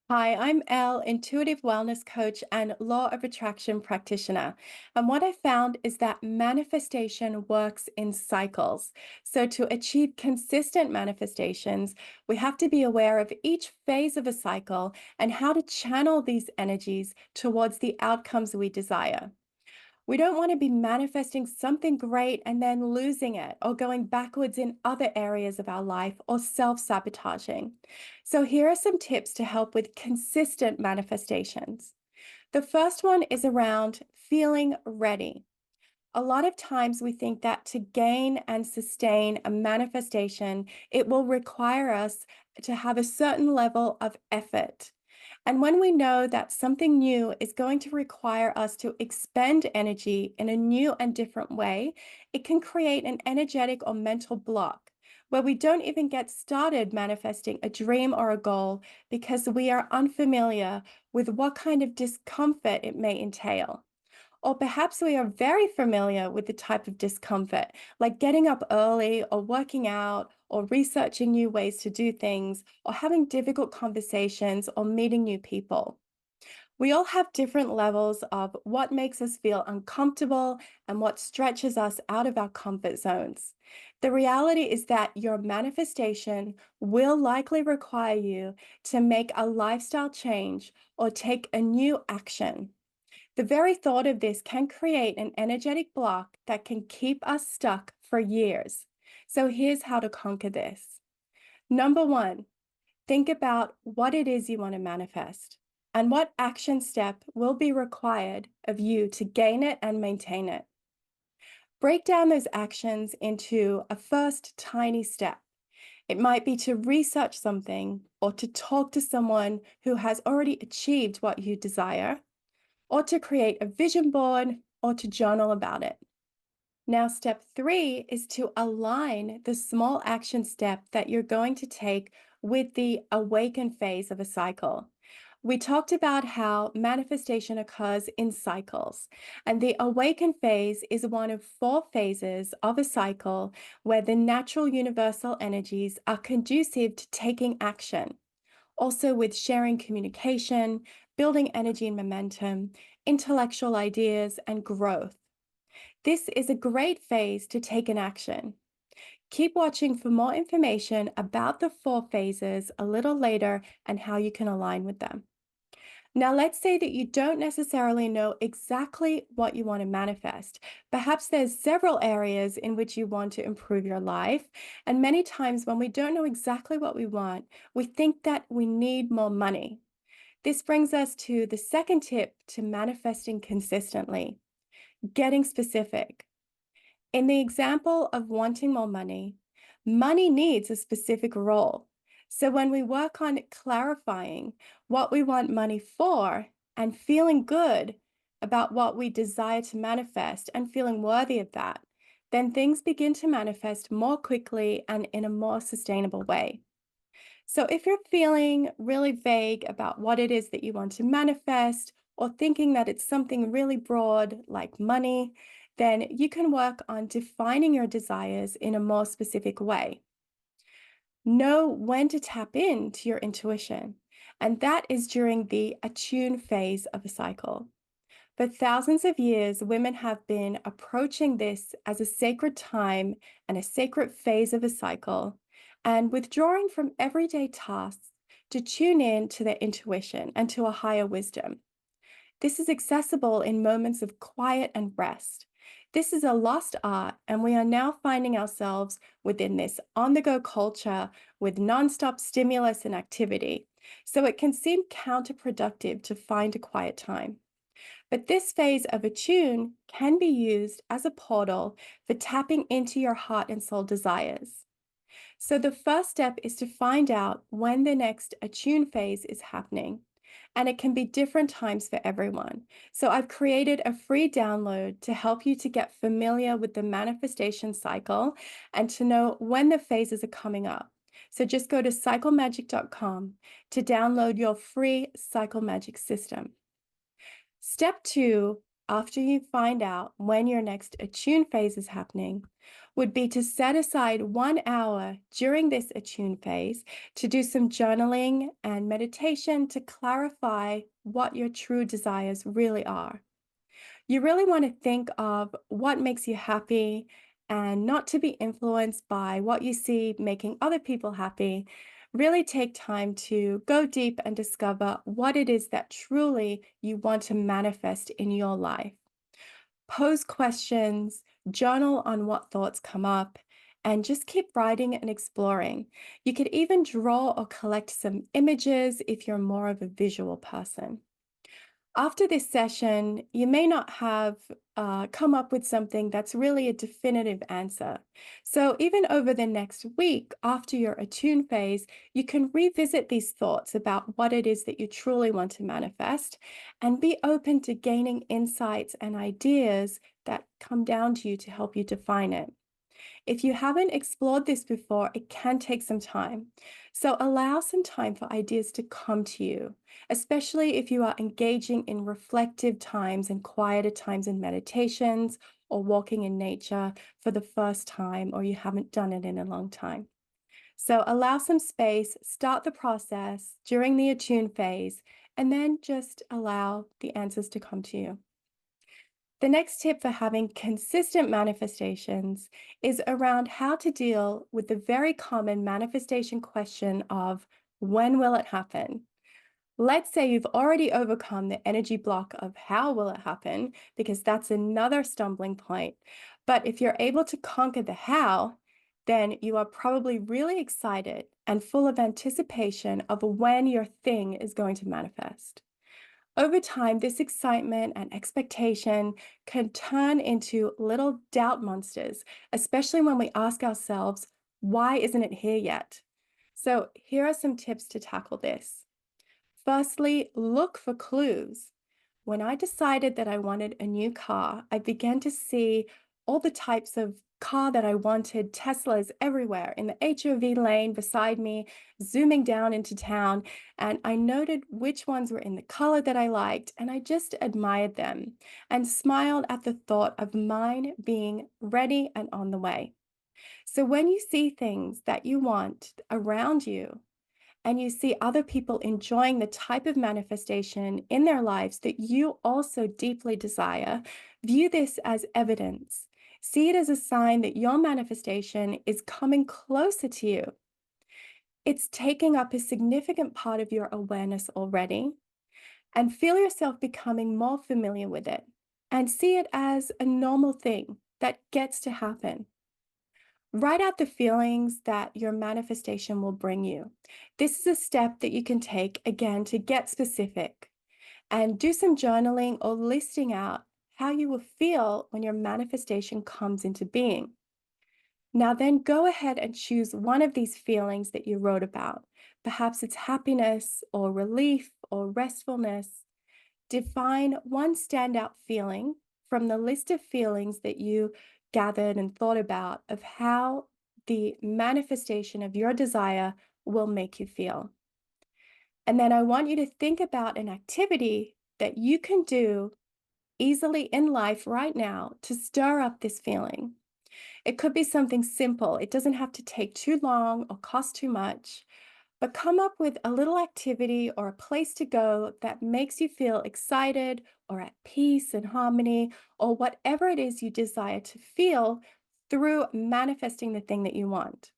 Hi, I'm Elle, intuitive wellness coach and law of attraction practitioner. And what I found is that manifestation works in cycles. So, to achieve consistent manifestations, we have to be aware of each phase of a cycle and how to channel these energies towards the outcomes we desire. We don't want to be manifesting something great and then losing it or going backwards in other areas of our life or self sabotaging. So, here are some tips to help with consistent manifestations. The first one is around feeling ready. A lot of times we think that to gain and sustain a manifestation, it will require us to have a certain level of effort. And when we know that something new is going to require us to expend energy in a new and different way, it can create an energetic or mental block where we don't even get started manifesting a dream or a goal because we are unfamiliar with what kind of discomfort it may entail. Or perhaps we are very familiar with the type of discomfort, like getting up early or working out or researching new ways to do things or having difficult conversations or meeting new people. We all have different levels of what makes us feel uncomfortable and what stretches us out of our comfort zones. The reality is that your manifestation will likely require you to make a lifestyle change or take a new action. The very thought of this can create an energetic block that can keep us stuck for years. So here's how to conquer this. Number one, think about what it is you want to manifest and what action step will be required of you to gain it and maintain it. Break down those actions into a first tiny step. It might be to research something or to talk to someone who has already achieved what you desire or to create a vision board, or to journal about it. Now, step three is to align the small action step that you're going to take with the awaken phase of a cycle. We talked about how manifestation occurs in cycles, and the awaken phase is one of four phases of a cycle where the natural universal energies are conducive to taking action, also with sharing communication, building energy and momentum, intellectual ideas, and growth. This is a great phase to take an action. Keep watching for more information about the four phases a little later and how you can align with them. Now, let's say that you don't necessarily know exactly what you want to manifest. Perhaps there's several areas in which you want to improve your life. And many times when we don't know exactly what we want, we think that we need more money. This brings us to the second tip to manifesting consistently, getting specific. In the example of wanting more money, money needs a specific role. So when we work on clarifying what we want money for and feeling good about what we desire to manifest and feeling worthy of that, then things begin to manifest more quickly and in a more sustainable way. So if you're feeling really vague about what it is that you want to manifest, or thinking that it's something really broad like money, then you can work on defining your desires in a more specific way. Know when to tap into your intuition, and that is during the attune phase of a cycle. For thousands of years, women have been approaching this as a sacred time and a sacred phase of a cycle, and withdrawing from everyday tasks to tune in to their intuition and to a higher wisdom. This is accessible in moments of quiet and rest. This is a lost art, and we are now finding ourselves within this on the go culture with nonstop stimulus and activity. So it can seem counterproductive to find a quiet time. But this phase of Attune can be used as a portal for tapping into your heart and soul desires. So the first step is to find out when the next Attune phase is happening. And it can be different times for everyone. So I've created a free download to help you to get familiar with the manifestation cycle and to know when the phases are coming up. So just go to cyclemagic.com to download your free Cycle Magic system. Step two after you find out when your next attune phase is happening would be to set aside 1 hour during this attune phase to do some journaling and meditation to clarify what your true desires really are. You really want to think of what makes you happy and not to be influenced by what you see making other people happy. Really take time to go deep and discover what it is that truly you want to manifest in your life. Pose questions, journal on what thoughts come up, and just keep writing and exploring. You could even draw or collect some images if you're more of a visual person. After this session, you may not have come up with something that's really a definitive answer. So, even over the next week after your attune phase, you can revisit these thoughts about what it is that you truly want to manifest and be open to gaining insights and ideas that come down to you to help you define it. If you haven't explored this before, it can take some time. So allow some time for ideas to come to you, especially if you are engaging in reflective times and quieter times in meditations or walking in nature for the first time, or you haven't done it in a long time. So allow some space, start the process during the attune phase, and then just allow the answers to come to you. The next tip for having consistent manifestations is around how to deal with the very common manifestation question of when will it happen? Let's say you've already overcome the energy block of how will it happen, because that's another stumbling point. But if you're able to conquer the how, then you are probably really excited and full of anticipation of when your thing is going to manifest. Over time, this excitement and expectation can turn into little doubt monsters, especially when we ask ourselves, why isn't it here yet? So, here are some tips to tackle this. Firstly, look for clues. When I decided that I wanted a new car, I began to see all the types of car that I wanted, Teslas everywhere in the HOV lane beside me, zooming down into town. And I noted which ones were in the color that I liked, and I just admired them and smiled at the thought of mine being ready and on the way. So when you see things that you want around you, and you see other people enjoying the type of manifestation in their lives that you also deeply desire, view this as evidence. See it as a sign that your manifestation is coming closer to you. It's taking up a significant part of your awareness already, and feel yourself becoming more familiar with it, and see it as a normal thing that gets to happen. Write out the feelings that your manifestation will bring you. This is a step that you can take again to get specific and do some journaling or listing out how you will feel when your manifestation comes into being. Now, then go ahead and choose one of these feelings that you wrote about. Perhaps it's happiness or relief or restfulness. Define one standout feeling from the list of feelings that you gathered and thought about of how the manifestation of your desire will make you feel. And then I want you to think about an activity that you can do easily in life right now to stir up this feeling. It could be something simple. It doesn't have to take too long or cost too much. But come up with a little activity or a place to go that makes you feel excited or at peace and harmony, or whatever it is you desire to feel through manifesting the thing that you want.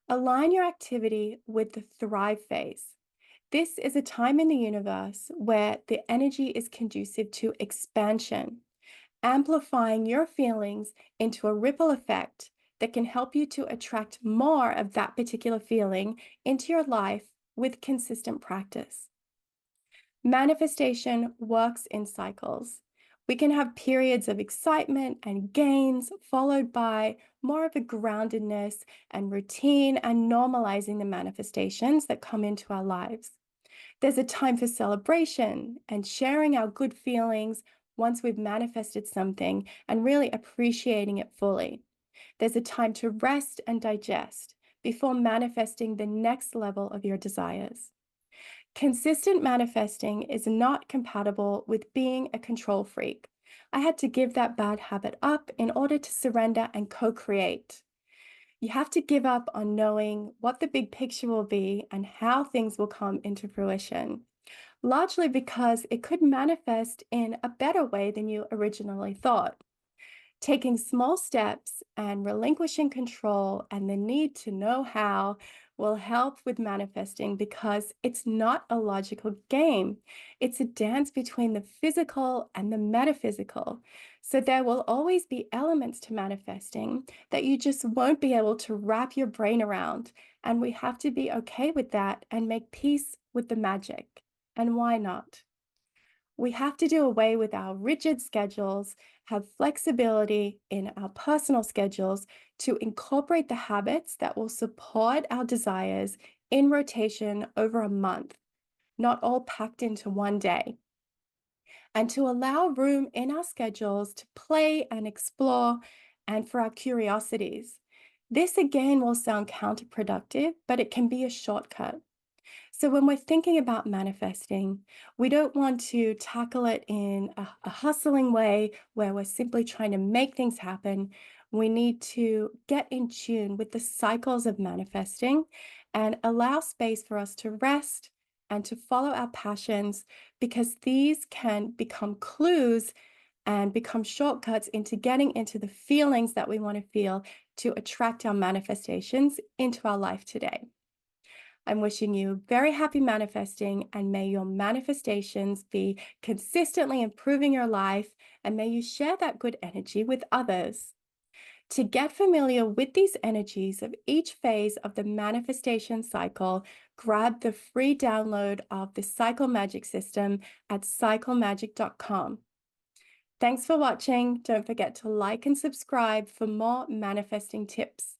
Align your activity with the thrive phase. This is a time in the universe where the energy is conducive to expansion, amplifying your feelings into a ripple effect that can help you to attract more of that particular feeling into your life with consistent practice. Manifestation works in cycles. We can have periods of excitement and gains, followed by more of a groundedness and routine and normalizing the manifestations that come into our lives. There's a time for celebration and sharing our good feelings once we've manifested something and really appreciating it fully. There's a time to rest and digest before manifesting the next level of your desires. Consistent manifesting is not compatible with being a control freak. I had to give that bad habit up in order to surrender and co-create. You have to give up on knowing what the big picture will be and how things will come into fruition, largely because it could manifest in a better way than you originally thought. Taking small steps and relinquishing control and the need to know how will help with manifesting because it's not a logical game. It's a dance between the physical and the metaphysical. So there will always be elements to manifesting that you just won't be able to wrap your brain around. And we have to be okay with that and make peace with the magic. And why not? We have to do away with our rigid schedules, have flexibility in our personal schedules to incorporate the habits that will support our desires in rotation over a month, not all packed into one day, and to allow room in our schedules to play and explore and for our curiosities. This again will sound counterproductive, but it can be a shortcut. So, when we're thinking about manifesting, we don't want to tackle it in a hustling way where we're simply trying to make things happen. We need to get in tune with the cycles of manifesting and allow space for us to rest and to follow our passions because these can become clues and become shortcuts into getting into the feelings that we want to feel to attract our manifestations into our life today. I'm wishing you very happy manifesting, and may your manifestations be consistently improving your life, and may you share that good energy with others. To get familiar with these energies of each phase of the manifestation cycle, grab the free download of the Cycle Magic System at cyclemagic.com. Thanks for watching. Don't forget to like and subscribe for more manifesting tips.